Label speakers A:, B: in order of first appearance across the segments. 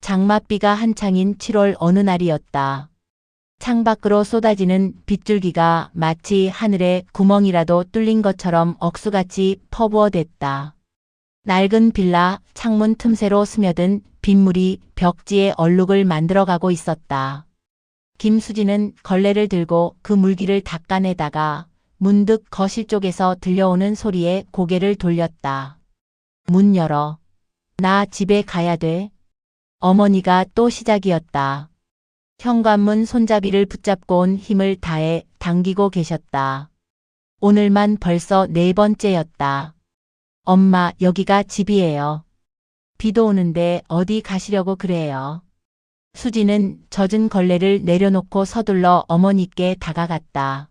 A: 장맛비가 한창인 7월 어느 날이었다. 창밖으로 쏟아지는 빗줄기가 마치 하늘에 구멍이라도 뚫린 것처럼 억수같이 퍼부어댔다. 낡은 빌라 창문 틈새로 스며든 빗물이 벽지에 얼룩을 만들어가고 있었다. 김수진은 걸레를 들고 그 물기를 닦아내다가 문득 거실 쪽에서 들려오는 소리에 고개를 돌렸다. 문 열어. 나 집에 가야 돼. 어머니가 또 시작이었다. 현관문 손잡이를 붙잡고 온 힘을 다해 당기고 계셨다. 오늘만 벌써 4번째였다. 엄마, 여기가 집이에요. 비도 오는데 어디 가시려고 그래요? 수지는 젖은 걸레를 내려놓고 서둘러 어머니께 다가갔다.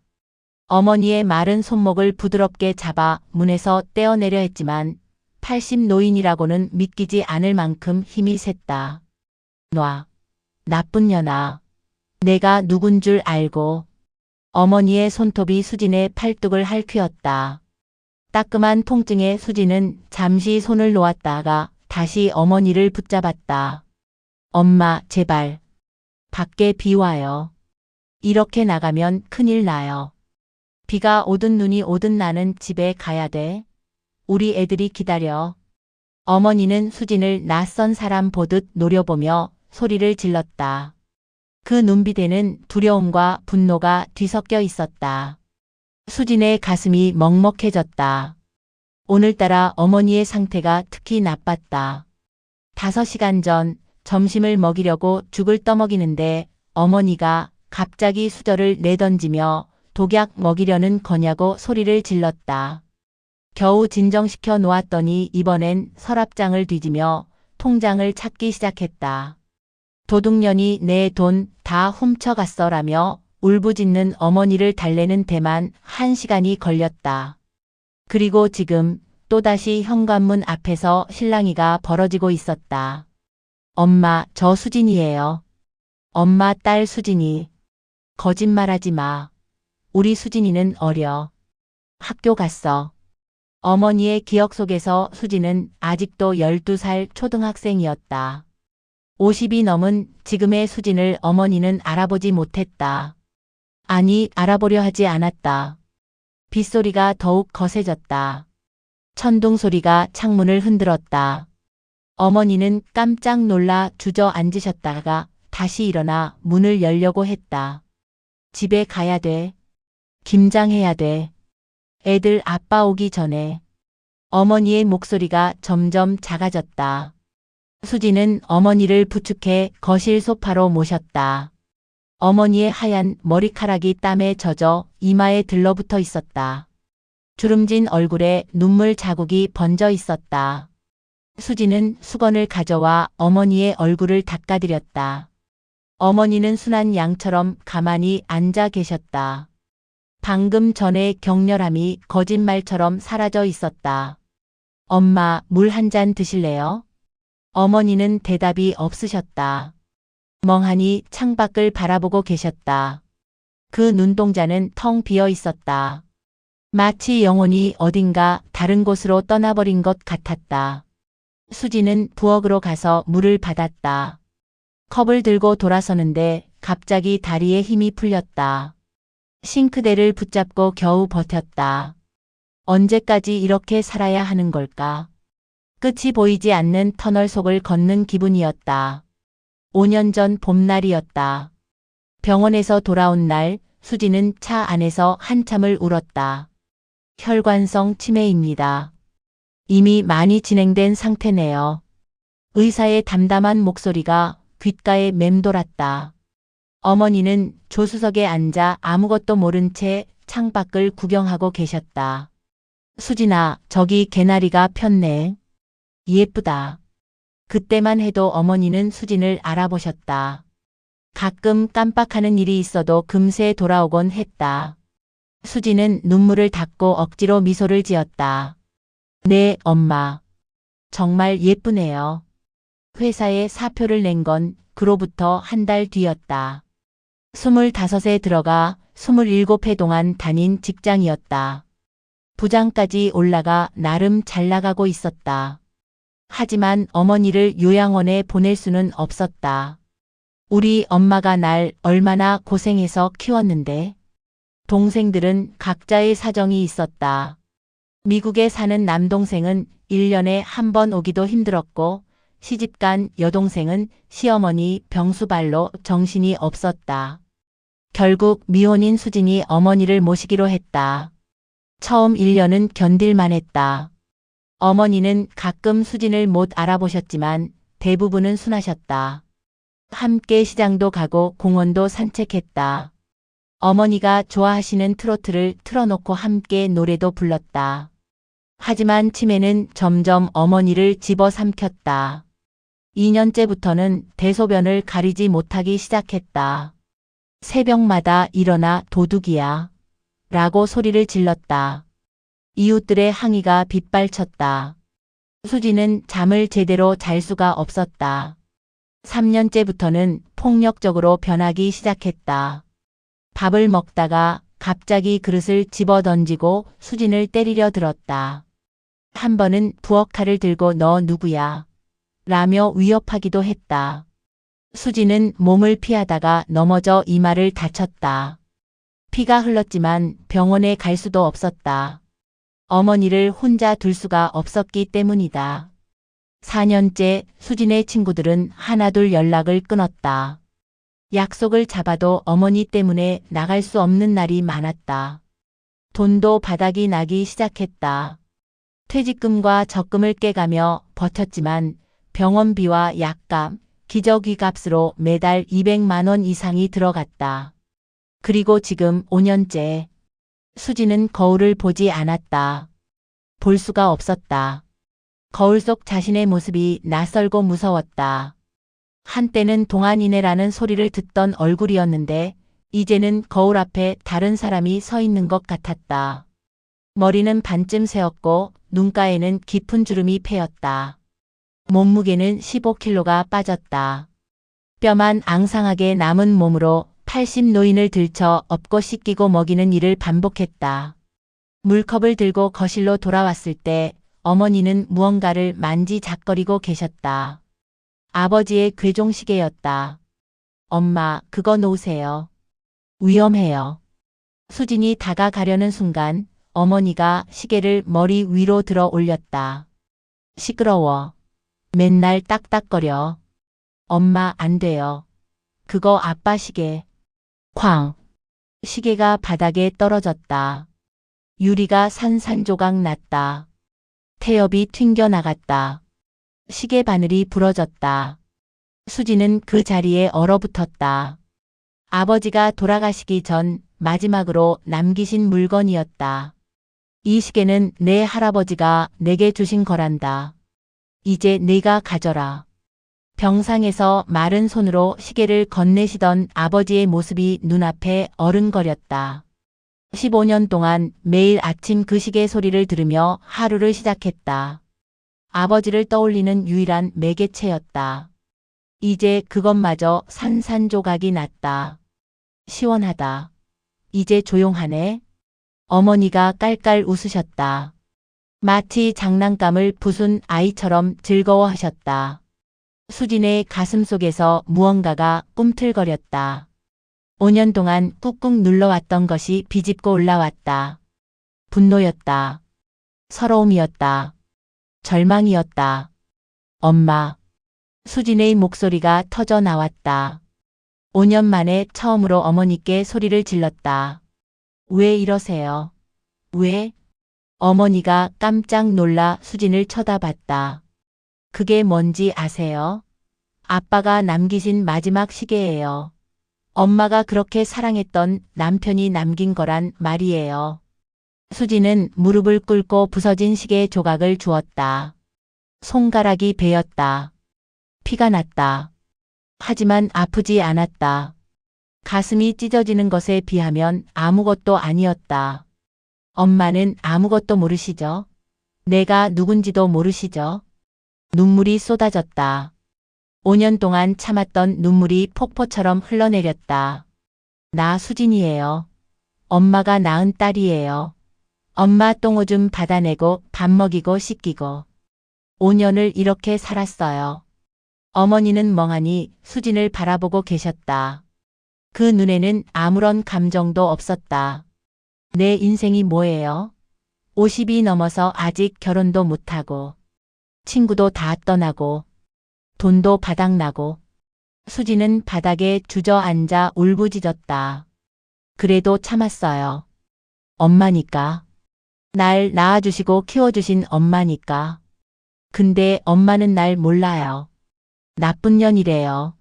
A: 어머니의 마른 손목을 부드럽게 잡아 문에서 떼어내려 했지만 80 노인이라고는 믿기지 않을 만큼 힘이 셌다. 놔. 나쁜 년아. 내가 누군 줄 알고. 어머니의 손톱이 수진의 팔뚝을 핥히었다. 따끔한 통증에 수진은 잠시 손을 놓았다가 다시 어머니를 붙잡았다. 엄마, 제발. 밖에 비 와요. 이렇게 나가면 큰일 나요. 비가 오든 눈이 오든 나는 집에 가야 돼. 우리 애들이 기다려. 어머니는 수진을 낯선 사람 보듯 노려보며 소리를 질렀다. 그 눈빛에는 두려움과 분노가 뒤섞여 있었다. 수진의 가슴이 먹먹해졌다. 오늘따라 어머니의 상태가 특히 나빴다. 5시간 전 점심을 먹이려고 죽을 떠먹이는데 어머니가 갑자기 수저를 내던지며 독약 먹이려는 거냐고 소리를 질렀다. 겨우 진정시켜 놓았더니 이번엔 서랍장을 뒤지며 통장을 찾기 시작했다. 도둑년이 내 돈 다 훔쳐갔어라며 울부짖는 어머니를 달래는 데만 1시간이 걸렸다. 그리고 지금 또다시 현관문 앞에서 실랑이가 벌어지고 있었다. 엄마, 저 수진이에요. 엄마 딸 수진이. 거짓말하지 마. 우리 수진이는 어려. 학교 갔어. 어머니의 기억 속에서 수진은 아직도 12살 초등학생이었다. 50이 넘은 지금의 수진을 어머니는 알아보지 못했다. 아니, 알아보려 하지 않았다. 빗소리가 더욱 거세졌다. 천둥 소리가 창문을 흔들었다. 어머니는 깜짝 놀라 주저앉으셨다가 다시 일어나 문을 열려고 했다. 집에 가야 돼. 김장해야 돼. 애들 아빠 오기 전에. 어머니의 목소리가 점점 작아졌다. 수진은 어머니를 부축해 거실 소파로 모셨다. 어머니의 하얀 머리카락이 땀에 젖어 이마에 들러붙어 있었다. 주름진 얼굴에 눈물 자국이 번져 있었다. 수진은 수건을 가져와 어머니의 얼굴을 닦아드렸다. 어머니는 순한 양처럼 가만히 앉아 계셨다. 방금 전의 격렬함이 거짓말처럼 사라져 있었다. 엄마, 물 한 잔 드실래요? 어머니는 대답이 없으셨다. 멍하니 창밖을 바라보고 계셨다. 그 눈동자는 텅 비어 있었다. 마치 영혼이 어딘가 다른 곳으로 떠나버린 것 같았다. 수지는 부엌으로 가서 물을 받았다. 컵을 들고 돌아서는데 갑자기 다리에 힘이 풀렸다. 싱크대를 붙잡고 겨우 버텼다. 언제까지 이렇게 살아야 하는 걸까? 끝이 보이지 않는 터널 속을 걷는 기분이었다. 5년 전 봄날이었다. 병원에서 돌아온 날 수지는 차 안에서 한참을 울었다. 혈관성 치매입니다. 이미 많이 진행된 상태네요. 의사의 담담한 목소리가 귓가에 맴돌았다. 어머니는 조수석에 앉아 아무것도 모른 채 창밖을 구경하고 계셨다. 수진아, 저기 개나리가 폈네. 예쁘다. 그때만 해도 어머니는 수진을 알아보셨다. 가끔 깜빡하는 일이 있어도 금세 돌아오곤 했다. 수진은 눈물을 닦고 억지로 미소를 지었다. 네, 엄마. 정말 예쁘네요. 회사에 사표를 낸 건 그로부터 한 달 뒤였다. 25에 들어가 27해 동안 다닌 직장이었다. 부장까지 올라가 나름 잘 나가고 있었다. 하지만 어머니를 요양원에 보낼 수는 없었다. 우리 엄마가 날 얼마나 고생해서 키웠는데. 동생들은 각자의 사정이 있었다. 미국에 사는 남동생은 1년에 한 번 오기도 힘들었고 시집간 여동생은 시어머니 병수발로 정신이 없었다. 결국 미혼인 수진이 어머니를 모시기로 했다. 처음 1년은 견딜만 했다. 어머니는 가끔 수진을 못 알아보셨지만 대부분은 순하셨다. 함께 시장도 가고 공원도 산책했다. 어머니가 좋아하시는 트로트를 틀어놓고 함께 노래도 불렀다. 하지만 치매는 점점 어머니를 집어삼켰다. 2년째부터는 대소변을 가리지 못하기 시작했다. 새벽마다 일어나 도둑이야 라고 소리를 질렀다. 이웃들의 항의가 빗발쳤다. 수지는 잠을 제대로 잘 수가 없었다. 3년째부터는 폭력적으로 변하기 시작했다. 밥을 먹다가 갑자기 그릇을 집어던지고 수진을 때리려 들었다. 한 번은 부엌칼을 들고 너 누구야? 라며 위협하기도 했다. 수진은 몸을 피하다가 넘어져 이마를 다쳤다. 피가 흘렀지만 병원에 갈 수도 없었다. 어머니를 혼자 둘 수가 없었기 때문이다. 4년째 수진의 친구들은 하나둘 연락을 끊었다. 약속을 잡아도 어머니 때문에 나갈 수 없는 날이 많았다. 돈도 바닥이 나기 시작했다. 퇴직금과 적금을 깨가며 버텼지만 병원비와 약값, 기저귀 값으로 매달 200만 원 이상이 들어갔다. 그리고 지금 5년째. 수지는 거울을 보지 않았다. 볼 수가 없었다. 거울 속 자신의 모습이 낯설고 무서웠다. 한때는 동안이네라는 소리를 듣던 얼굴이었는데 이제는 거울 앞에 다른 사람이 서 있는 것 같았다. 머리는 반쯤 새었고 눈가에는 깊은 주름이 패였다. 몸무게는 15kg가 빠졌다. 뼈만 앙상하게 남은 몸으로 80 노인을 들쳐 업고 씻기고 먹이는 일을 반복했다. 물컵을 들고 거실로 돌아왔을 때 어머니는 무언가를 만지작거리고 계셨다. 아버지의 괴종시계였다. 엄마, 그거 놓으세요. 위험해요. 수진이 다가가려는 순간 어머니가 시계를 머리 위로 들어 올렸다. 시끄러워. 맨날 딱딱거려. 엄마, 안 돼요. 그거 아빠 시계. 쾅. 시계가 바닥에 떨어졌다. 유리가 산산조각 났다. 태엽이 튕겨나갔다. 시계 바늘이 부러졌다. 수지는 그 자리에 얼어붙었다. 아버지가 돌아가시기 전 마지막으로 남기신 물건이었다. 이 시계는 내 할아버지가 내게 주신 거란다. 이제 네가 가져라. 병상에서 마른 손으로 시계를 건네시던 아버지의 모습이 눈앞에 어른거렸다. 15년 동안 매일 아침 그 시계 소리를 들으며 하루를 시작했다. 아버지를 떠올리는 유일한 매개체였다. 이제 그것마저 산산조각이 났다. 시원하다. 이제 조용하네. 어머니가 깔깔 웃으셨다. 마치 장난감을 부순 아이처럼 즐거워하셨다. 수진의 가슴속에서 무언가가 꿈틀거렸다. 5년 동안 꾹꾹 눌러왔던 것이 비집고 올라왔다. 분노였다. 서러움이었다. 절망이었다. 엄마. 수진의 목소리가 터져 나왔다. 5년 만에 처음으로 어머니께 소리를 질렀다. 왜 이러세요? 왜? 어머니가 깜짝 놀라 수진을 쳐다봤다. 그게 뭔지 아세요? 아빠가 남기신 마지막 시계예요. 엄마가 그렇게 사랑했던 남편이 남긴 거란 말이에요. 수진은 무릎을 꿇고 부서진 시계 조각을 주었다. 손가락이 베었다. 피가 났다. 하지만 아프지 않았다. 가슴이 찢어지는 것에 비하면 아무것도 아니었다. 엄마는 아무것도 모르시죠? 내가 누군지도 모르시죠? 눈물이 쏟아졌다. 5년 동안 참았던 눈물이 폭포처럼 흘러내렸다. 나 수진이에요. 엄마가 낳은 딸이에요. 엄마 똥오줌 받아내고 밥 먹이고 씻기고. 5년을 이렇게 살았어요. 어머니는 멍하니 수진을 바라보고 계셨다. 그 눈에는 아무런 감정도 없었다. 내 인생이 뭐예요? 50이 넘어서 아직 결혼도 못하고, 친구도 다 떠나고, 돈도 바닥나고, 수지는 바닥에 주저앉아 울부짖었다. 그래도 참았어요. 엄마니까. 날 낳아주시고 키워주신 엄마니까. 근데 엄마는 날 몰라요. 나쁜 년이래요.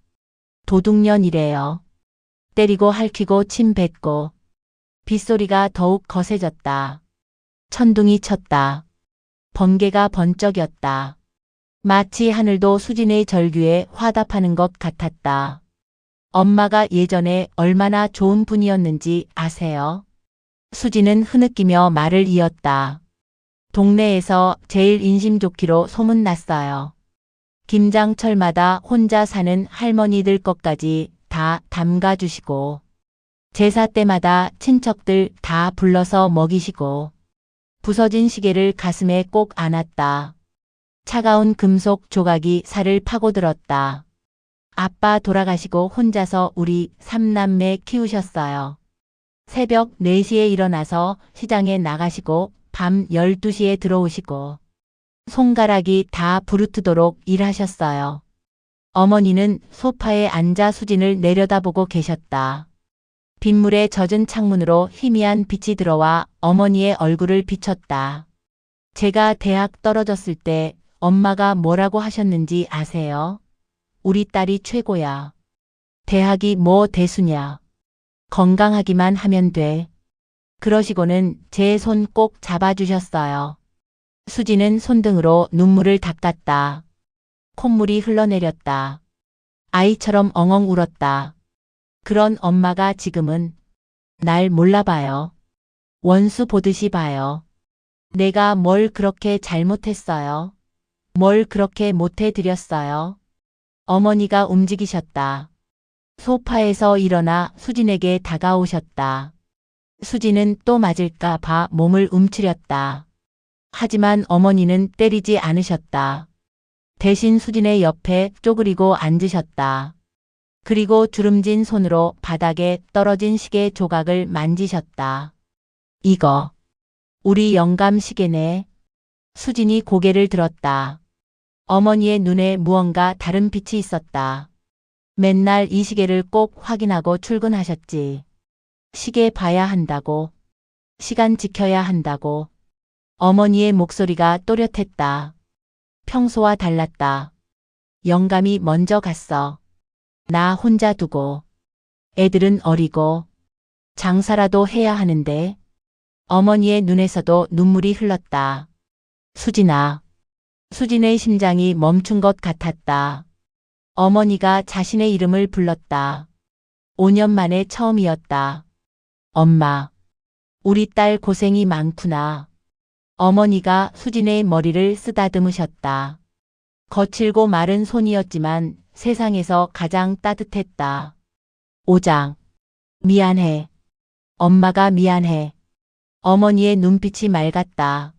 A: 도둑년이래요. 때리고 핥히고 침 뱉고. 빗소리가 더욱 거세졌다. 천둥이 쳤다. 번개가 번쩍였다. 마치 하늘도 수진의 절규에 화답하는 것 같았다. 엄마가 예전에 얼마나 좋은 분이었는지 아세요? 수진은 흐느끼며 말을 이었다. 동네에서 제일 인심 좋기로 소문났어요. 김장철마다 혼자 사는 할머니들 것까지 다 담가주시고, 제사 때마다 친척들 다 불러서 먹이시고, 부서진 시계를 가슴에 꼭 안았다. 차가운 금속 조각이 살을 파고들었다. 아빠 돌아가시고 혼자서 우리 3남매 키우셨어요. 새벽 4시에 일어나서 시장에 나가시고 밤 12시에 들어오시고 손가락이 다 부르트도록 일하셨어요. 어머니는 소파에 앉아 수진을 내려다보고 계셨다. 빗물에 젖은 창문으로 희미한 빛이 들어와 어머니의 얼굴을 비췄다. 제가 대학 떨어졌을 때 엄마가 뭐라고 하셨는지 아세요? 우리 딸이 최고야. 대학이 뭐 대수냐. 건강하기만 하면 돼. 그러시고는 제 손 꼭 잡아주셨어요. 수지는 손등으로 눈물을 닦았다. 콧물이 흘러내렸다. 아이처럼 엉엉 울었다. 그런 엄마가 지금은 날 몰라봐요. 원수 보듯이 봐요. 내가 뭘 그렇게 잘못했어요? 뭘 그렇게 못해드렸어요? 어머니가 움직이셨다. 소파에서 일어나 수진에게 다가오셨다. 수진은 또 맞을까 봐 몸을 움츠렸다. 하지만 어머니는 때리지 않으셨다. 대신 수진의 옆에 쪼그리고 앉으셨다. 그리고 주름진 손으로 바닥에 떨어진 시계 조각을 만지셨다. 이거 우리 영감 시계네. 수진이 고개를 들었다. 어머니의 눈에 무언가 다른 빛이 있었다. 맨날 이 시계를 꼭 확인하고 출근하셨지. 시계 봐야 한다고. 시간 지켜야 한다고. 어머니의 목소리가 또렷했다. 평소와 달랐다. 영감이 먼저 갔어. 나 혼자 두고. 애들은 어리고. 장사라도 해야 하는데. 어머니의 눈에서도 눈물이 흘렀다. 수진아. 수진의 심장이 멈춘 것 같았다. 어머니가 자신의 이름을 불렀다. 5년 만에 처음이었다. 엄마. 우리 딸 고생이 많구나. 어머니가 수진의 머리를 쓰다듬으셨다. 거칠고 마른 손이었지만 세상에서 가장 따뜻했다. 오장. 미안해. 엄마가 미안해. 어머니의 눈빛이 맑았다.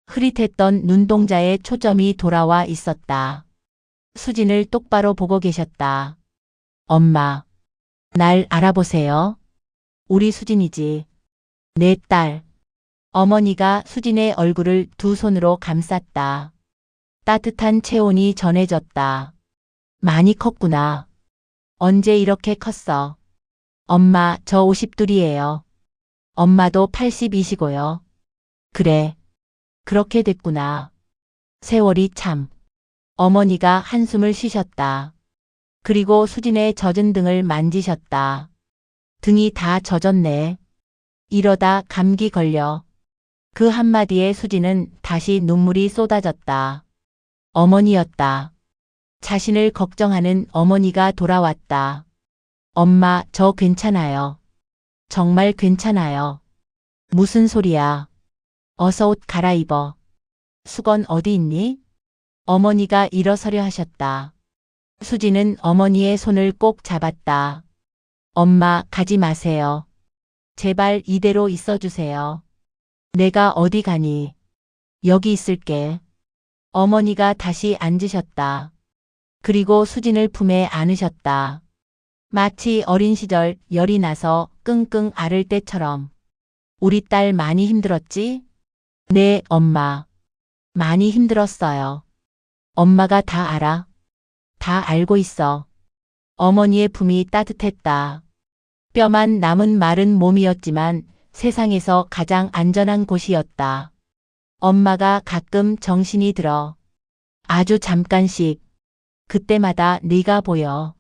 A: 흐릿했던 눈동자에 초점이 돌아와 있었다. 수진을 똑바로 보고 계셨다. 엄마. 날 알아보세요. 우리 수진이지. 내 딸. 어머니가 수진의 얼굴을 두 손으로 감쌌다. 따뜻한 체온이 전해졌다. 많이 컸구나. 언제 이렇게 컸어? 엄마, 저 50둘이에요. 엄마도 80이시고요. 그래. 그렇게 됐구나. 세월이 참. 어머니가 한숨을 쉬셨다. 그리고 수진의 젖은 등을 만지셨다. 등이 다 젖었네. 이러다 감기 걸려. 그 한마디에 수진은 다시 눈물이 쏟아졌다. 어머니였다. 자신을 걱정하는 어머니가 돌아왔다. 엄마, 저 괜찮아요. 정말 괜찮아요. 무슨 소리야. 어서 옷 갈아입어. 수건 어디 있니? 어머니가 일어서려 하셨다. 수진은 어머니의 손을 꼭 잡았다. 엄마, 가지 마세요. 제발 이대로 있어주세요. 내가 어디 가니? 여기 있을게. 어머니가 다시 앉으셨다. 그리고 수진을 품에 안으셨다. 마치 어린 시절 열이 나서 끙끙 앓을 때처럼. 우리 딸 많이 힘들었지? 네, 엄마. 많이 힘들었어요. 엄마가 다 알아. 다 알고 있어. 어머니의 품이 따뜻했다. 뼈만 남은 마른 몸이었지만 세상에서 가장 안전한 곳이었다. 엄마가 가끔 정신이 들어. 아주 잠깐씩. 그때마다 네가 보여.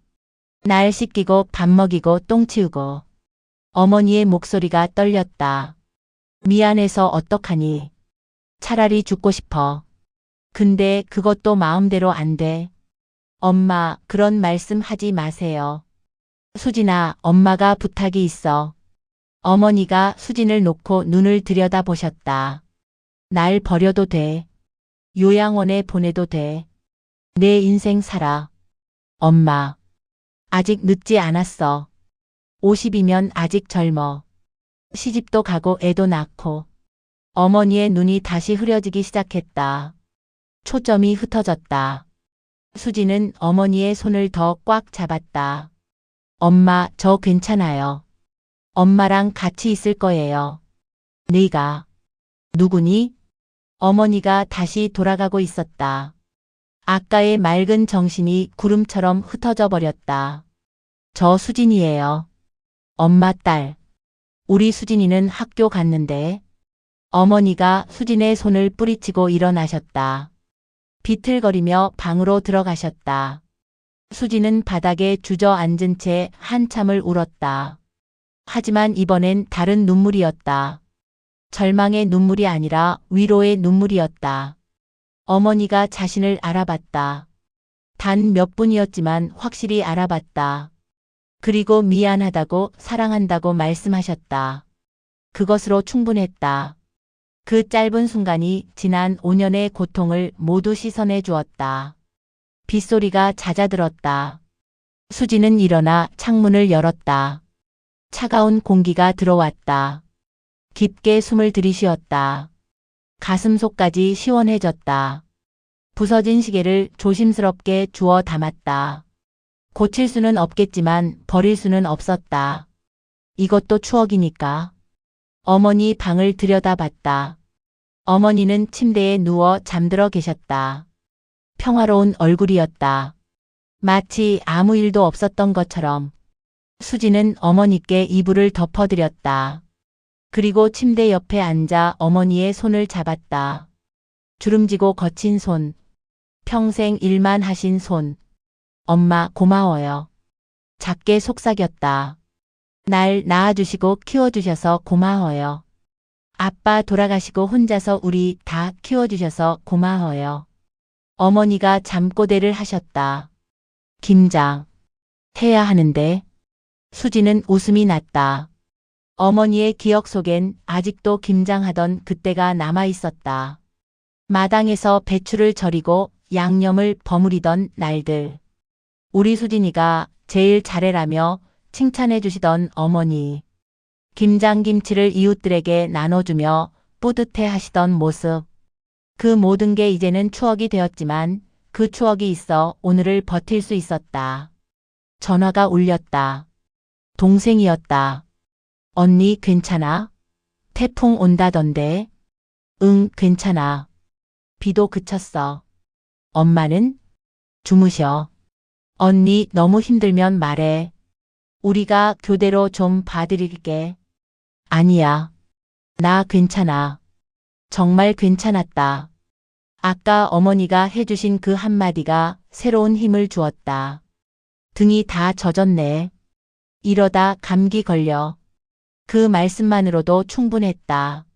A: 날 씻기고 밥 먹이고 똥 치우고. 어머니의 목소리가 떨렸다. 미안해서 어떡하니. 차라리 죽고 싶어. 근데 그것도 마음대로 안 돼. 엄마, 그런 말씀 하지 마세요. 수진아, 엄마가 부탁이 있어. 어머니가 수진을 놓고 눈을 들여다보셨다. 날 버려도 돼. 요양원에 보내도 돼. 내 인생 살아. 엄마. 아직 늦지 않았어. 50이면 아직 젊어. 시집도 가고 애도 낳고. 어머니의 눈이 다시 흐려지기 시작했다. 초점이 흩어졌다. 수진은 어머니의 손을 더 꽉 잡았다. 엄마, 저 괜찮아요. 엄마랑 같이 있을 거예요. 네가 누구니? 어머니가 다시 돌아가고 있었다. 아까의 맑은 정신이 구름처럼 흩어져 버렸다. 저 수진이에요. 엄마 딸. 우리 수진이는 학교 갔는데. 어머니가 수진의 손을 뿌리치고 일어나셨다. 비틀거리며 방으로 들어가셨다. 수진은 바닥에 주저앉은 채 한참을 울었다. 하지만 이번엔 다른 눈물이었다. 절망의 눈물이 아니라 위로의 눈물이었다. 어머니가 자신을 알아봤다. 단 몇 분이었지만 확실히 알아봤다. 그리고 미안하다고 사랑한다고 말씀하셨다. 그것으로 충분했다. 그 짧은 순간이 지난 5년의 고통을 모두 씻어내 주었다. 빗소리가 잦아들었다. 수진은 일어나 창문을 열었다. 차가운 공기가 들어왔다. 깊게 숨을 들이쉬었다. 가슴속까지 시원해졌다. 부서진 시계를 조심스럽게 주워 담았다. 고칠 수는 없겠지만 버릴 수는 없었다. 이것도 추억이니까. 어머니 방을 들여다봤다. 어머니는 침대에 누워 잠들어 계셨다. 평화로운 얼굴이었다. 마치 아무 일도 없었던 것처럼. 수진은 어머니께 이불을 덮어드렸다. 그리고 침대 옆에 앉아 어머니의 손을 잡았다. 주름지고 거친 손. 평생 일만 하신 손. 엄마 고마워요. 작게 속삭였다. 날 낳아주시고 키워주셔서 고마워요. 아빠 돌아가시고 혼자서 우리 다 키워주셔서 고마워요. 어머니가 잠꼬대를 하셨다. 김장. 해야 하는데. 수진은 웃음이 났다. 어머니의 기억 속엔 아직도 김장하던 그때가 남아있었다. 마당에서 배추를 절이고 양념을 버무리던 날들. 우리 수진이가 제일 잘해라며 칭찬해 주시던 어머니. 김장김치를 이웃들에게 나눠주며 뿌듯해 하시던 모습. 그 모든 게 이제는 추억이 되었지만 그 추억이 있어 오늘을 버틸 수 있었다. 전화가 울렸다. 동생이었다. 언니 괜찮아? 태풍 온다던데. 응, 괜찮아. 비도 그쳤어. 엄마는? 주무셔. 언니 너무 힘들면 말해. 우리가 교대로 좀 봐드릴게. 아니야. 나 괜찮아. 정말 괜찮았다. 아까 어머니가 해주신 그 한마디가 새로운 힘을 주었다. 등이 다 젖었네. 이러다 감기 걸려. 그 말씀만으로도 충분했다.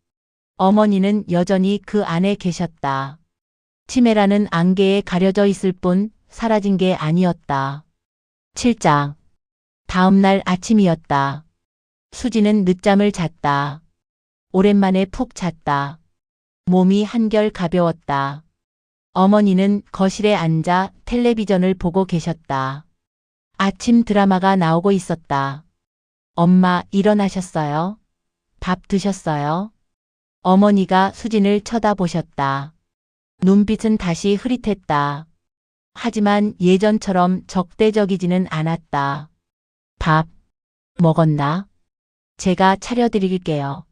A: 어머니는 여전히 그 안에 계셨다. 치매라는 안개에 가려져 있을 뿐 사라진 게 아니었다. 7장. 다음 날 아침이었다. 수지는 늦잠을 잤다. 오랜만에 푹 잤다. 몸이 한결 가벼웠다. 어머니는 거실에 앉아 텔레비전을 보고 계셨다. 아침 드라마가 나오고 있었다. 엄마 일어나셨어요? 밥 드셨어요? 어머니가 수진을 쳐다보셨다. 눈빛은 다시 흐릿했다. 하지만 예전처럼 적대적이지는 않았다. 밥 먹었나? 제가 차려드릴게요.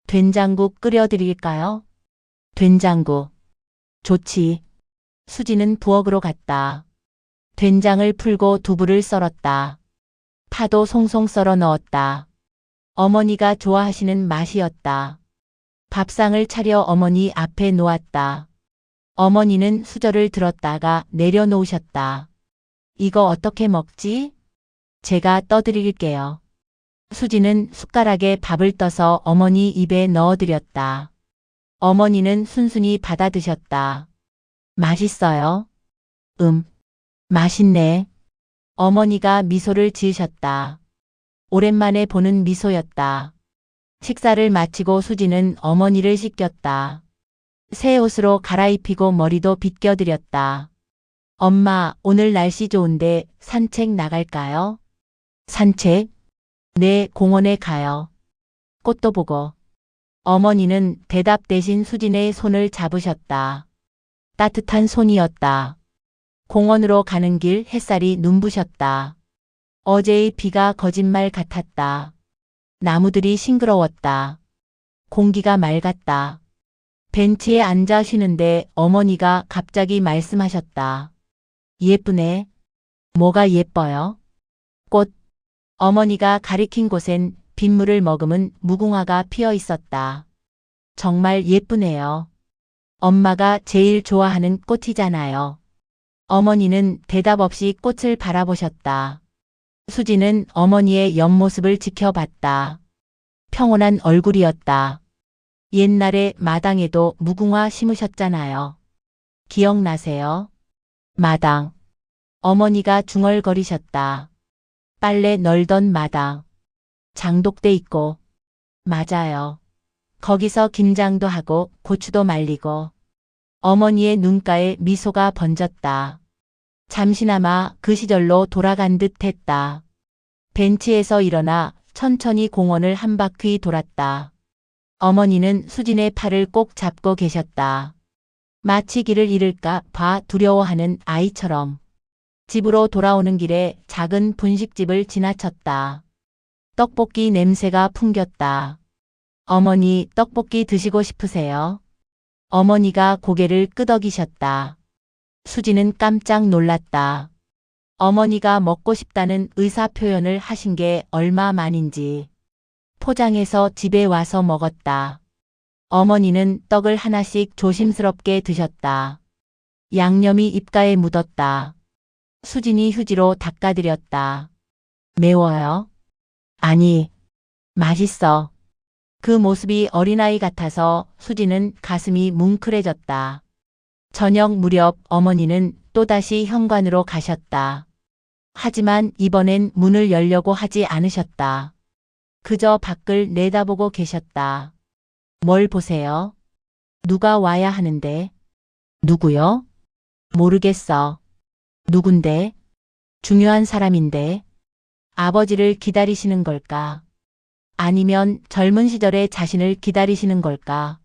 A: 된장국 끓여드릴까요? 된장국. 좋지. 수지는 부엌으로 갔다. 된장을 풀고 두부를 썰었다. 파도 송송 썰어 넣었다. 어머니가 좋아하시는 맛이었다. 밥상을 차려 어머니 앞에 놓았다. 어머니는 수저를 들었다가 내려놓으셨다. 이거 어떻게 먹지? 제가 떠드릴게요. 수지는 숟가락에 밥을 떠서 어머니 입에 넣어드렸다. 어머니는 순순히 받아 드셨다. 맛있어요? 맛있네. 어머니가 미소를 지으셨다. 오랜만에 보는 미소였다. 식사를 마치고 수지는 어머니를 씻겼다. 새 옷으로 갈아입히고 머리도 빗겨드렸다. 엄마, 오늘 날씨 좋은데 산책 나갈까요? 산책? 네, 공원에 가요. 꽃도 보고. 어머니는 대답 대신 수진의 손을 잡으셨다. 따뜻한 손이었다. 공원으로 가는 길 햇살이 눈부셨다. 어제의 비가 거짓말 같았다. 나무들이 싱그러웠다. 공기가 맑았다. 벤치에 앉아 쉬는데 어머니가 갑자기 말씀하셨다. 예쁘네. 뭐가 예뻐요? 꽃. 어머니가 가리킨 곳엔 빗물을 머금은 무궁화가 피어 있었다. 정말 예쁘네요. 엄마가 제일 좋아하는 꽃이잖아요. 어머니는 대답 없이 꽃을 바라보셨다. 수지는 어머니의 옆모습을 지켜봤다. 평온한 얼굴이었다. 옛날에 마당에도 무궁화 심으셨잖아요. 기억나세요? 마당. 어머니가 중얼거리셨다. 빨래 널던 마당. 장독대 있고. 맞아요. 거기서 김장도 하고 고추도 말리고. 어머니의 눈가에 미소가 번졌다. 잠시나마 그 시절로 돌아간 듯 했다. 벤치에서 일어나 천천히 공원을 한 바퀴 돌았다. 어머니는 수진의 팔을 꼭 잡고 계셨다. 마치 길을 잃을까 봐 두려워하는 아이처럼. 집으로 돌아오는 길에 작은 분식집을 지나쳤다. 떡볶이 냄새가 풍겼다. 어머니, 떡볶이 드시고 싶으세요? 어머니가 고개를 끄덕이셨다. 수지는 깜짝 놀랐다. 어머니가 먹고 싶다는 의사 표현을 하신 게 얼마 만인지. 포장해서 집에 와서 먹었다. 어머니는 떡을 하나씩 조심스럽게 드셨다. 양념이 입가에 묻었다. 수진이 휴지로 닦아드렸다. 매워요? 아니, 맛있어. 그 모습이 어린아이 같아서 수지는 가슴이 뭉클해졌다. 저녁 무렵 어머니는 또다시 현관으로 가셨다. 하지만 이번엔 문을 열려고 하지 않으셨다. 그저 밖을 내다보고 계셨다. 뭘 보세요? 누가 와야 하는데? 누구요? 모르겠어. 누군데? 중요한 사람인데. 아버지를 기다리시는 걸까? 아니면 젊은 시절의 자신을 기다리시는 걸까?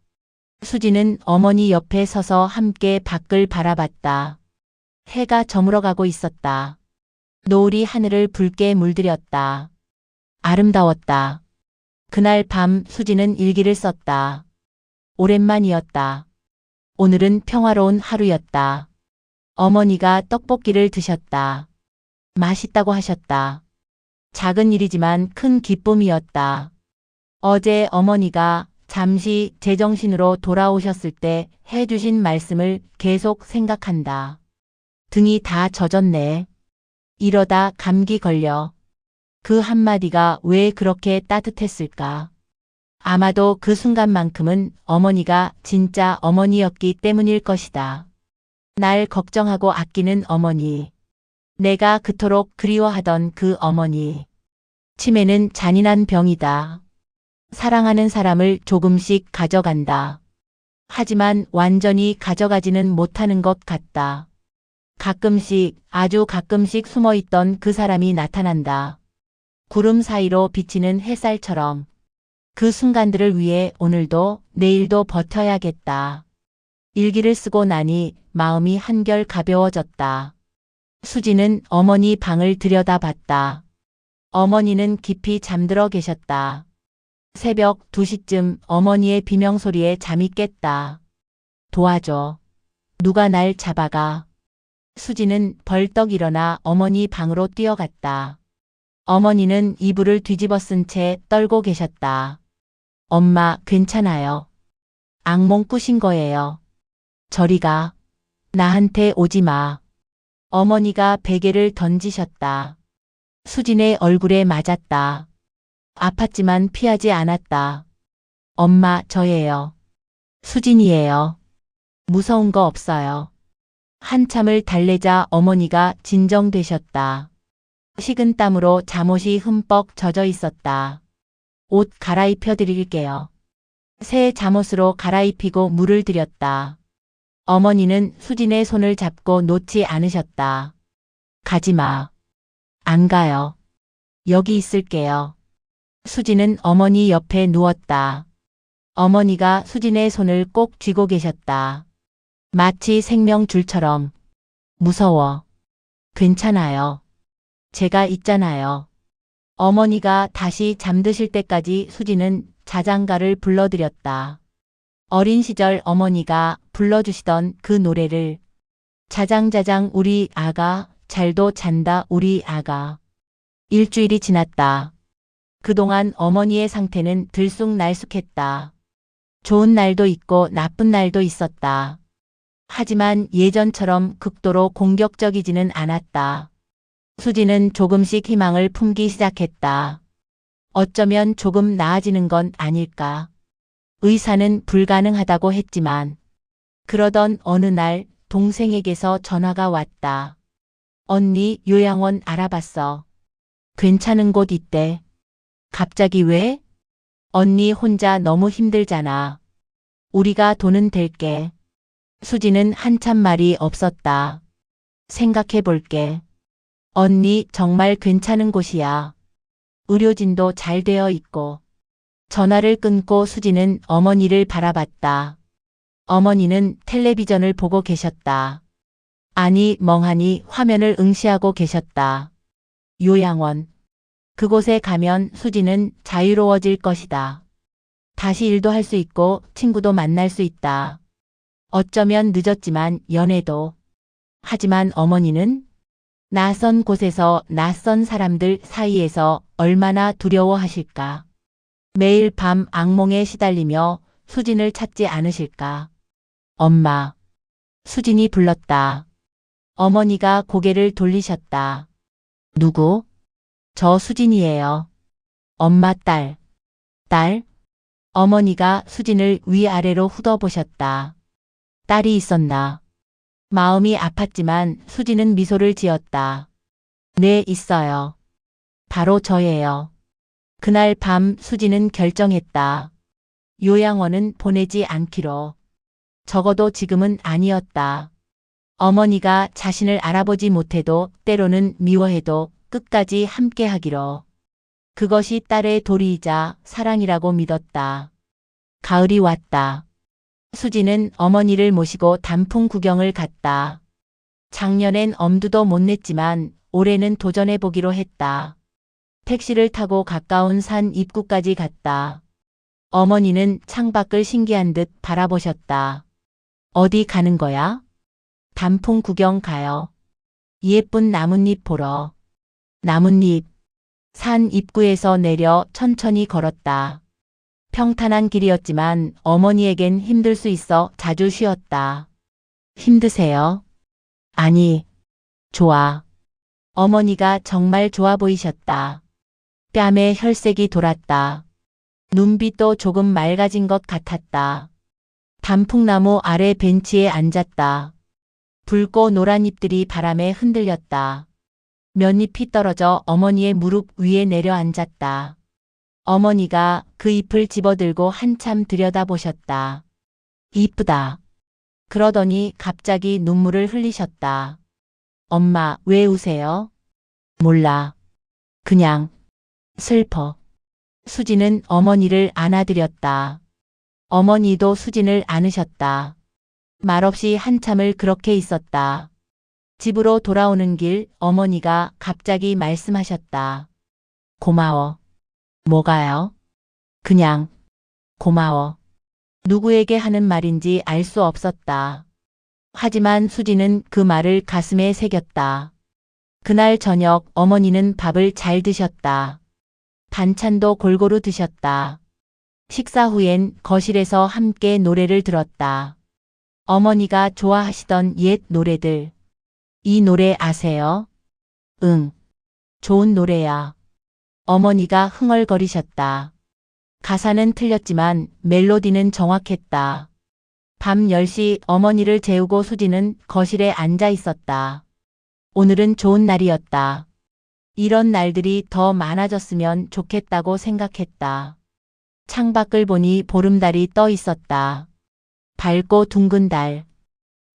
A: 수지는 어머니 옆에 서서 함께 밖을 바라봤다. 해가 저물어가고 있었다. 노을이 하늘을 붉게 물들였다. 아름다웠다. 그날 밤 수지는 일기를 썼다. 오랜만이었다. 오늘은 평화로운 하루였다. 어머니가 떡볶이를 드셨다. 맛있다고 하셨다. 작은 일이지만 큰 기쁨이었다. 어제 어머니가 잠시 제정신으로 돌아오셨을 때 해주신 말씀을 계속 생각한다. 등이 다 젖었네. 이러다 감기 걸려. 그 한마디가 왜 그렇게 따뜻했을까? 아마도 그 순간만큼은 어머니가 진짜 어머니였기 때문일 것이다. 날 걱정하고 아끼는 어머니. 내가 그토록 그리워하던 그 어머니. 치매는 잔인한 병이다. 사랑하는 사람을 조금씩 가져간다. 하지만 완전히 가져가지는 못하는 것 같다. 가끔씩, 아주 가끔씩 숨어있던 그 사람이 나타난다. 구름 사이로 비치는 햇살처럼. 그 순간들을 위해 오늘도 내일도 버텨야겠다. 일기를 쓰고 나니 마음이 한결 가벼워졌다. 수지는 어머니 방을 들여다봤다. 어머니는 깊이 잠들어 계셨다. 새벽 2시쯤 어머니의 비명소리에 잠이 깼다. 도와줘. 누가 날 잡아가. 수지는 벌떡 일어나 어머니 방으로 뛰어갔다. 어머니는 이불을 뒤집어 쓴 채 떨고 계셨다. 엄마, 괜찮아요. 악몽 꾸신 거예요. 저리 가. 나한테 오지 마. 어머니가 베개를 던지셨다. 수진의 얼굴에 맞았다. 아팠지만 피하지 않았다. 엄마, 저예요. 수진이에요. 무서운 거 없어요. 한참을 달래자 어머니가 진정되셨다. 식은 땀으로 잠옷이 흠뻑 젖어 있었다. 옷 갈아입혀 드릴게요. 새 잠옷으로 갈아입히고 물을 드렸다. 어머니는 수진의 손을 잡고 놓지 않으셨다. 가지 마. 안 가요. 여기 있을게요. 수진은 어머니 옆에 누웠다. 어머니가 수진의 손을 꼭 쥐고 계셨다. 마치 생명줄처럼. 무서워. 괜찮아요. 제가 있잖아요. 어머니가 다시 잠드실 때까지 수진은 자장가를 불러드렸다. 어린 시절 어머니가 불러주시던 그 노래를. 자장자장 우리 아가, 잘도 잔다 우리 아가. 일주일이 지났다. 그동안 어머니의 상태는 들쑥날쑥했다. 좋은 날도 있고 나쁜 날도 있었다. 하지만 예전처럼 극도로 공격적이지는 않았다. 수지는 조금씩 희망을 품기 시작했다. 어쩌면 조금 나아지는 건 아닐까. 의사는 불가능하다고 했지만. 그러던 어느 날 동생에게서 전화가 왔다. 언니, 요양원 알아봤어. 괜찮은 곳 있대. 갑자기 왜? 언니 혼자 너무 힘들잖아. 우리가 돈은 댈게. 수지는 한참 말이 없었다. 생각해 볼게. 언니 정말 괜찮은 곳이야. 의료진도 잘 되어 있고. 전화를 끊고 수지는 어머니를 바라봤다. 어머니는 텔레비전을 보고 계셨다. 아니, 멍하니 화면을 응시하고 계셨다. 요양원. 그곳에 가면 수지는 자유로워질 것이다. 다시 일도 할 수 있고 친구도 만날 수 있다. 어쩌면 늦었지만 연애도. 하지만 어머니는 낯선 곳에서 낯선 사람들 사이에서 얼마나 두려워하실까. 매일 밤 악몽에 시달리며 수진을 찾지 않으실까. 엄마. 수진이 불렀다. 어머니가 고개를 돌리셨다. 누구? 저 수진이에요. 엄마 딸. 딸? 어머니가 수진을 위아래로 훑어보셨다. 딸이 있었나. 마음이 아팠지만 수진은 미소를 지었다. 네, 있어요. 바로 저예요. 그날 밤 수진은 결정했다. 요양원은 보내지 않기로. 적어도 지금은 아니었다. 어머니가 자신을 알아보지 못해도 때로는 미워해도 끝까지 함께하기로. 그것이 딸의 도리이자 사랑이라고 믿었다. 가을이 왔다. 수지는 어머니를 모시고 단풍 구경을 갔다. 작년엔 엄두도 못 냈지만 올해는 도전해보기로 했다. 택시를 타고 가까운 산 입구까지 갔다. 어머니는 창밖을 신기한 듯 바라보셨다. 어디 가는 거야? 단풍 구경 가요. 예쁜 나뭇잎 보러. 나뭇잎. 산 입구에서 내려 천천히 걸었다. 평탄한 길이었지만 어머니에겐 힘들 수 있어 자주 쉬었다. 힘드세요? 아니, 좋아. 어머니가 정말 좋아 보이셨다. 뺨에 혈색이 돌았다. 눈빛도 조금 맑아진 것 같았다. 단풍나무 아래 벤치에 앉았다. 붉고 노란 잎들이 바람에 흔들렸다. 몇 잎이 떨어져 어머니의 무릎 위에 내려앉았다. 어머니가 그 잎을 집어들고 한참 들여다보셨다. 이쁘다. 그러더니 갑자기 눈물을 흘리셨다. 엄마, 왜 우세요? 몰라. 그냥 슬퍼. 수진은 어머니를 안아드렸다. 어머니도 수진을 안으셨다. 말없이 한참을 그렇게 있었다. 집으로 돌아오는 길 어머니가 갑자기 말씀하셨다. 고마워. 뭐가요? 그냥 고마워. 누구에게 하는 말인지 알 수 없었다. 하지만 수지는 그 말을 가슴에 새겼다. 그날 저녁 어머니는 밥을 잘 드셨다. 반찬도 골고루 드셨다. 식사 후엔 거실에서 함께 노래를 들었다. 어머니가 좋아하시던 옛 노래들. 이 노래 아세요? 응. 좋은 노래야. 어머니가 흥얼거리셨다. 가사는 틀렸지만 멜로디는 정확했다. 밤 10시 어머니를 재우고 수지는 거실에 앉아 있었다. 오늘은 좋은 날이었다. 이런 날들이 더 많아졌으면 좋겠다고 생각했다. 창밖을 보니 보름달이 떠 있었다. 밝고 둥근 달.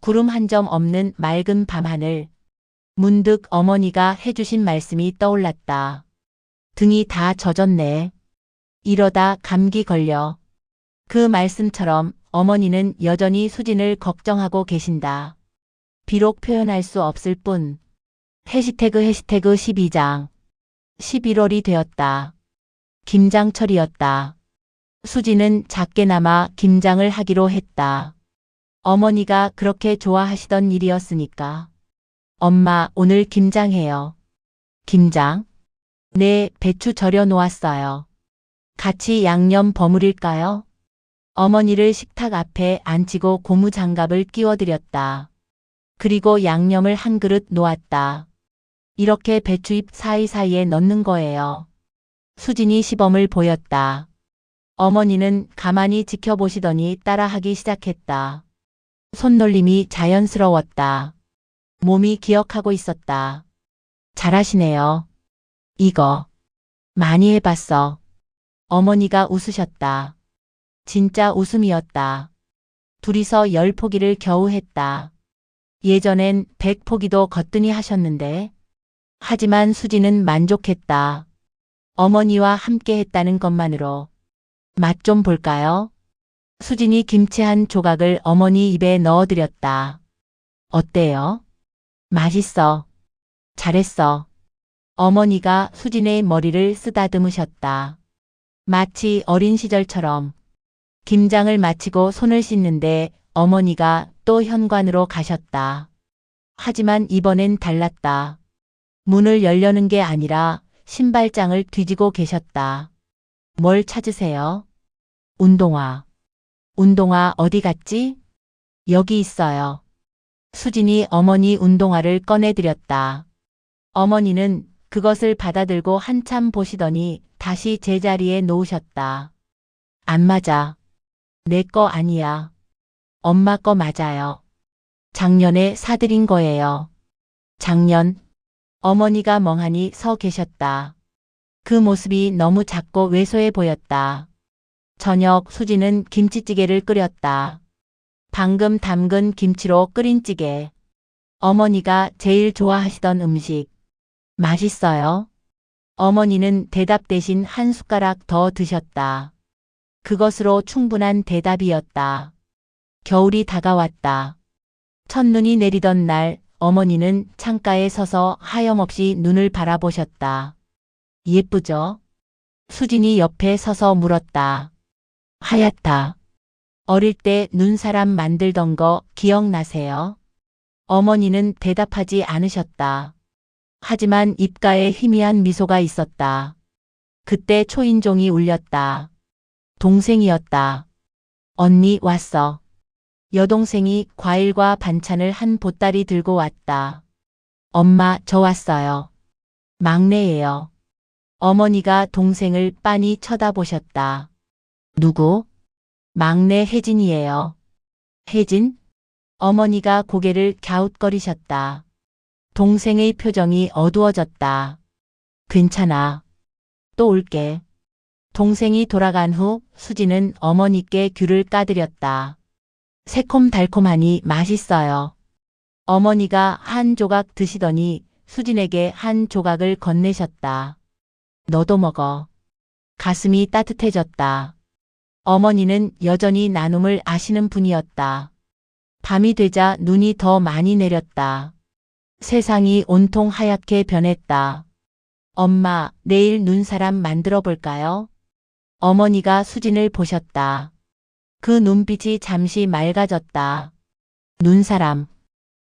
A: 구름 한 점 없는 맑은 밤하늘. 문득 어머니가 해주신 말씀이 떠올랐다. 등이 다 젖었네. 이러다 감기 걸려. 그 말씀처럼 어머니는 여전히 수진을 걱정하고 계신다. 비록 표현할 수 없을 뿐. 해시태그 12장. 11월이 되었다. 김장철이었다. 수지는 작게나마 김장을 하기로 했다. 어머니가 그렇게 좋아하시던 일이었으니까. 엄마, 오늘 김장해요. 김장? 네, 배추 절여 놓았어요. 같이 양념 버무릴까요? 어머니를 식탁 앞에 앉히고 고무장갑을 끼워드렸다. 그리고 양념을 한 그릇 놓았다. 이렇게 배추잎 사이사이에 넣는 거예요. 수진이 시범을 보였다. 어머니는 가만히 지켜보시더니 따라하기 시작했다. 손놀림이 자연스러웠다. 몸이 기억하고 있었다. 잘하시네요. 이거 많이 해봤어. 어머니가 웃으셨다. 진짜 웃음이었다. 둘이서 10포기를 겨우 했다. 예전엔 100포기도 거뜬히 하셨는데. 하지만 수지는 만족했다. 어머니와 함께 했다는 것만으로. 맛 좀 볼까요? 수진이 김치 한 조각을 어머니 입에 넣어드렸다. 어때요? 맛있어. 잘했어. 어머니가 수진의 머리를 쓰다듬으셨다. 마치 어린 시절처럼. 김장을 마치고 손을 씻는데 어머니가 또 현관으로 가셨다. 하지만 이번엔 달랐다. 문을 열려는 게 아니라 신발장을 뒤지고 계셨다. 뭘 찾으세요? 운동화. 운동화 어디 갔지? 여기 있어요. 수진이 어머니 운동화를 꺼내드렸다. 어머니는 그것을 받아들고 한참 보시더니 다시 제자리에 놓으셨다. 안 맞아. 내 거 아니야. 엄마 거 맞아요. 작년에 사드린 거예요. 작년. 어머니가 멍하니 서 계셨다. 그 모습이 너무 작고 왜소해 보였다. 저녁 수지는 김치찌개를 끓였다. 방금 담근 김치로 끓인 찌개. 어머니가 제일 좋아하시던 음식. 맛있어요? 어머니는 대답 대신 한 숟가락 더 드셨다. 그것으로 충분한 대답이었다. 겨울이 다가왔다. 첫눈이 내리던 날 어머니는 창가에 서서 하염없이 눈을 바라보셨다. 예쁘죠? 수진이 옆에 서서 물었다. 하얗다. 어릴 때 눈사람 만들던 거 기억나세요? 어머니는 대답하지 않으셨다. 하지만 입가에 희미한 미소가 있었다. 그때 초인종이 울렸다. 동생이었다. 언니 왔어. 여동생이 과일과 반찬을 한 보따리 들고 왔다. 엄마, 저 왔어요. 막내예요. 어머니가 동생을 빤히 쳐다보셨다. 누구? 막내 혜진이에요. 혜진? 어머니가 고개를 갸웃거리셨다. 동생의 표정이 어두워졌다. 괜찮아. 또 올게. 동생이 돌아간 후 수지는 어머니께 귤을 까드렸다. 새콤달콤하니 맛있어요. 어머니가 한 조각 드시더니 수진에게 한 조각을 건네셨다. 너도 먹어. 가슴이 따뜻해졌다. 어머니는 여전히 나눔을 아시는 분이었다. 밤이 되자 눈이 더 많이 내렸다. 세상이 온통 하얗게 변했다. 엄마, 내일 눈사람 만들어 볼까요? 어머니가 수진을 보셨다. 그 눈빛이 잠시 맑아졌다. 눈사람.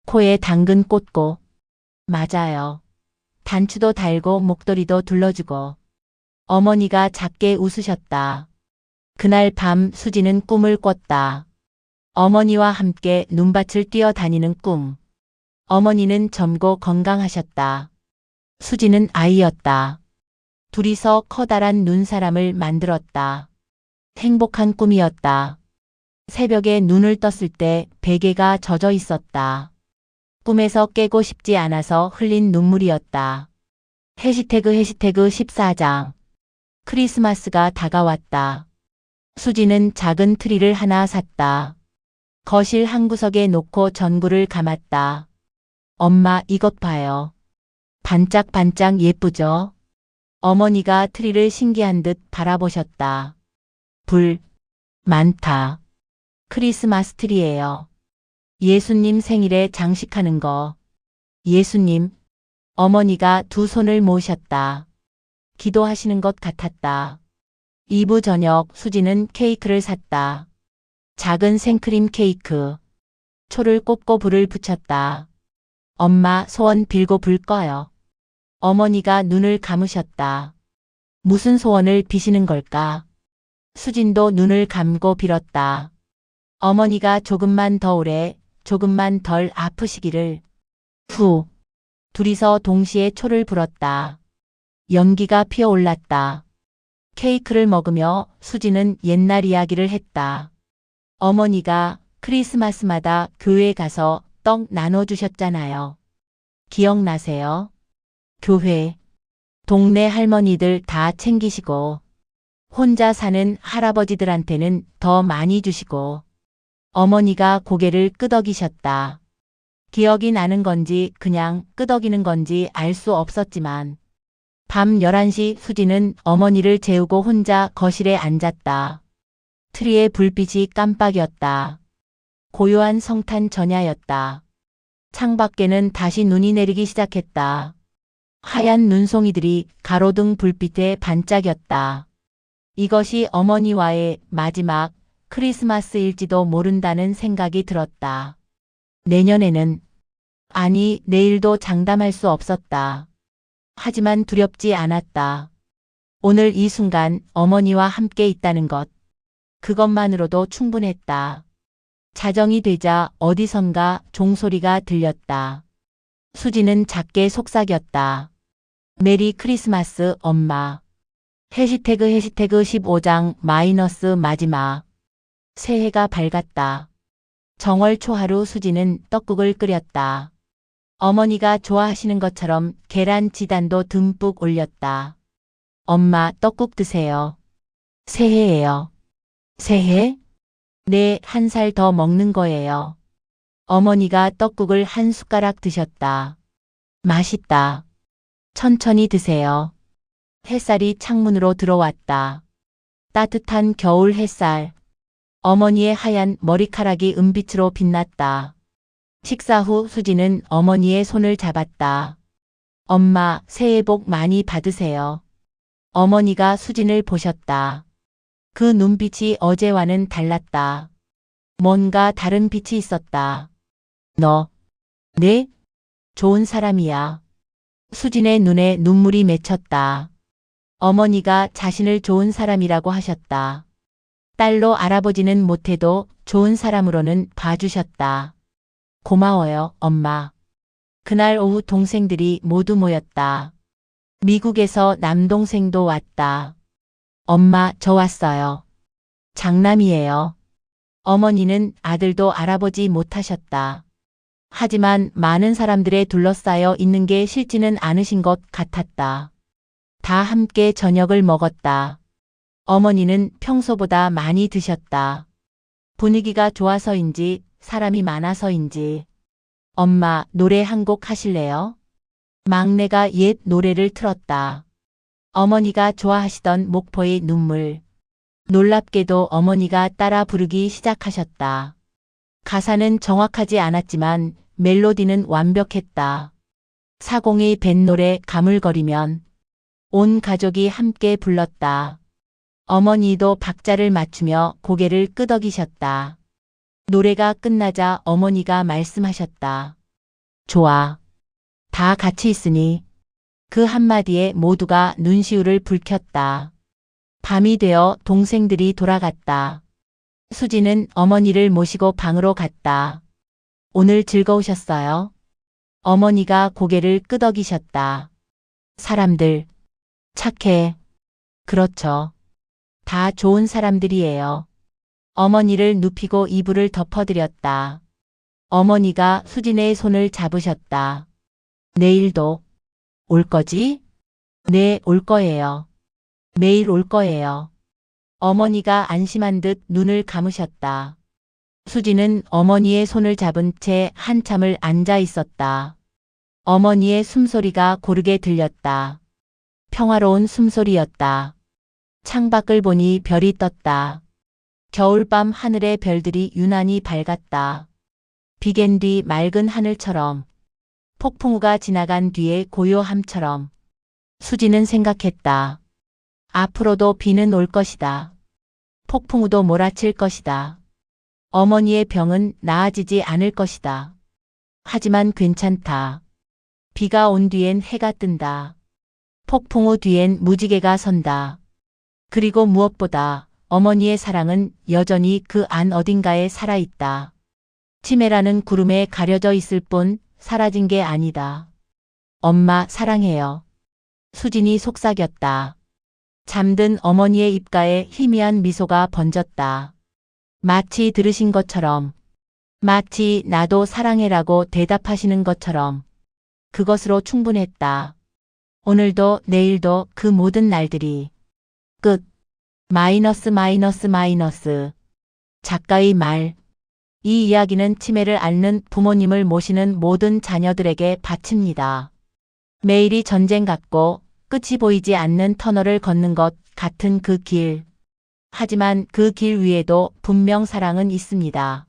A: 코에 당근 꽂고. 맞아요. 단추도 달고 목도리도 둘러주고. 어머니가 작게 웃으셨다. 그날 밤 수진은 꿈을 꿨다. 어머니와 함께 눈밭을 뛰어다니는 꿈. 어머니는 젊고 건강하셨다. 수진은 아이였다. 둘이서 커다란 눈사람을 만들었다. 행복한 꿈이었다. 새벽에 눈을 떴을 때 베개가 젖어 있었다. 꿈에서 깨고 싶지 않아서 흘린 눈물이었다. 해시태그 14장. 크리스마스가 다가왔다. 수지는 작은 트리를 하나 샀다. 거실 한 구석에 놓고 전구를 감았다. 엄마, 이것 봐요. 반짝반짝 예쁘죠? 어머니가 트리를 신기한 듯 바라보셨다. 불 많다. 크리스마스 트리예요. 예수님 생일에 장식하는 거. 예수님. 어머니가 두 손을 모으셨다. 기도하시는 것 같았다. 2부 저녁 수지는 케이크를 샀다. 작은 생크림 케이크. 초를 꼽고 불을 붙였다. 엄마, 소원 빌고 불 꺼요. 어머니가 눈을 감으셨다. 무슨 소원을 비시는 걸까? 수진도 눈을 감고 빌었다. 어머니가 조금만 더 오래, 조금만 덜 아프시기를. 후. 둘이서 동시에 초를 불었다. 연기가 피어올랐다. 케이크를 먹으며 수지는 옛날 이야기를 했다. 어머니가 크리스마스마다 교회에 가서 떡 나눠주셨잖아요. 기억나세요? 교회. 동네 할머니들 다 챙기시고 혼자 사는 할아버지들한테는 더 많이 주시고. 어머니가 고개를 끄덕이셨다. 기억이 나는 건지 그냥 끄덕이는 건지 알 수 없었지만 밤 11시 수지는 어머니를 재우고 혼자 거실에 앉았다. 트리의 불빛이 깜빡이었다. 고요한 성탄 전야였다. 창밖에는 다시 눈이 내리기 시작했다. 하얀 눈송이들이 가로등 불빛에 반짝였다. 이것이 어머니와의 마지막 크리스마스일지도 모른다는 생각이 들었다. 내년에는, 아니 내일도 장담할 수 없었다. 하지만 두렵지 않았다. 오늘 이 순간 어머니와 함께 있다는 것. 그것만으로도 충분했다. 자정이 되자 어디선가 종소리가 들렸다. 수지는 작게 속삭였다. 메리 크리스마스 엄마. 해시태그 15장 마지막. 새해가 밝았다. 정월 초하루 수지는 떡국을 끓였다. 어머니가 좋아하시는 것처럼 계란 지단도 듬뿍 올렸다. 엄마, 떡국 드세요. 새해예요. 새해? 네, 1살 더 먹는 거예요. 어머니가 떡국을 한 숟가락 드셨다. 맛있다. 천천히 드세요. 햇살이 창문으로 들어왔다. 따뜻한 겨울 햇살. 어머니의 하얀 머리카락이 은빛으로 빛났다. 식사 후 수지는 어머니의 손을 잡았다. 엄마, 새해 복 많이 받으세요. 어머니가 수진을 보셨다. 그 눈빛이 어제와는 달랐다. 뭔가 다른 빛이 있었다. 너, 네? 좋은 사람이야. 수진의 눈에 눈물이 맺혔다. 어머니가 자신을 좋은 사람이라고 하셨다. 딸로 알아보지는 못해도 좋은 사람으로는 봐주셨다. 고마워요, 엄마. 그날 오후 동생들이 모두 모였다. 미국에서 남동생도 왔다. 엄마, 저 왔어요. 장남이에요. 어머니는 아들도 알아보지 못하셨다. 하지만 많은 사람들에 둘러싸여 있는 게 싫지는 않으신 것 같았다. 다 함께 저녁을 먹었다. 어머니는 평소보다 많이 드셨다. 분위기가 좋아서인지 사람이 많아서인지. 엄마, 노래 한 곡 하실래요? 막내가 옛 노래를 틀었다. 어머니가 좋아하시던 목포의 눈물. 놀랍게도 어머니가 따라 부르기 시작하셨다. 가사는 정확하지 않았지만 멜로디는 완벽했다. 사공이 뱃노래 가물거리면 온 가족이 함께 불렀다. 어머니도 박자를 맞추며 고개를 끄덕이셨다. 노래가 끝나자 어머니가 말씀하셨다. 좋아. 다 같이 있으니. 그 한마디에 모두가 눈시울을 붉혔다. 밤이 되어 동생들이 돌아갔다. 수지는 어머니를 모시고 방으로 갔다. 오늘 즐거우셨어요? 어머니가 고개를 끄덕이셨다. 사람들, 착해. 그렇죠. 다 좋은 사람들이에요. 어머니를 눕히고 이불을 덮어드렸다. 어머니가 수진의 손을 잡으셨다. 내일도 올 거지? 네, 올 거예요. 매일 올 거예요. 어머니가 안심한 듯 눈을 감으셨다. 수지는 어머니의 손을 잡은 채 한참을 앉아 있었다. 어머니의 숨소리가 고르게 들렸다. 평화로운 숨소리였다. 창밖을 보니 별이 떴다. 겨울밤 하늘의 별들이 유난히 밝았다. 비갠 뒤 맑은 하늘처럼, 폭풍우가 지나간 뒤의 고요함처럼. 수지는 생각했다. 앞으로도 비는 올 것이다. 폭풍우도 몰아칠 것이다. 어머니의 병은 나아지지 않을 것이다. 하지만 괜찮다. 비가 온 뒤엔 해가 뜬다. 폭풍우 뒤엔 무지개가 선다. 그리고 무엇보다 어머니의 사랑은 여전히 그 안 어딘가에 살아있다. 치매라는 구름에 가려져 있을 뿐 사라진 게 아니다. 엄마 사랑해요. 수진이 속삭였다. 잠든 어머니의 입가에 희미한 미소가 번졌다. 마치 들으신 것처럼, 마치 나도 사랑해라고 대답하시는 것처럼. 그것으로 충분했다. 오늘도 내일도 그 모든 날들이. 끝. 마이너스. 작가의 말. 이 이야기는 치매를 앓는 부모님을 모시는 모든 자녀들에게 바칩니다. 매일이 전쟁 같고 끝이 보이지 않는 터널을 걷는 것 같은 그 길. 하지만 그 길 위에도 분명 사랑은 있습니다.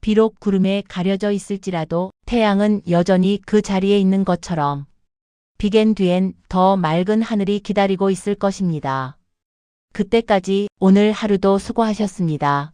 A: 비록 구름에 가려져 있을지라도 태양은 여전히 그 자리에 있는 것처럼 비갠 뒤엔 더 맑은 하늘이 기다리고 있을 것입니다. 그때까지 오늘 하루도 수고하셨습니다.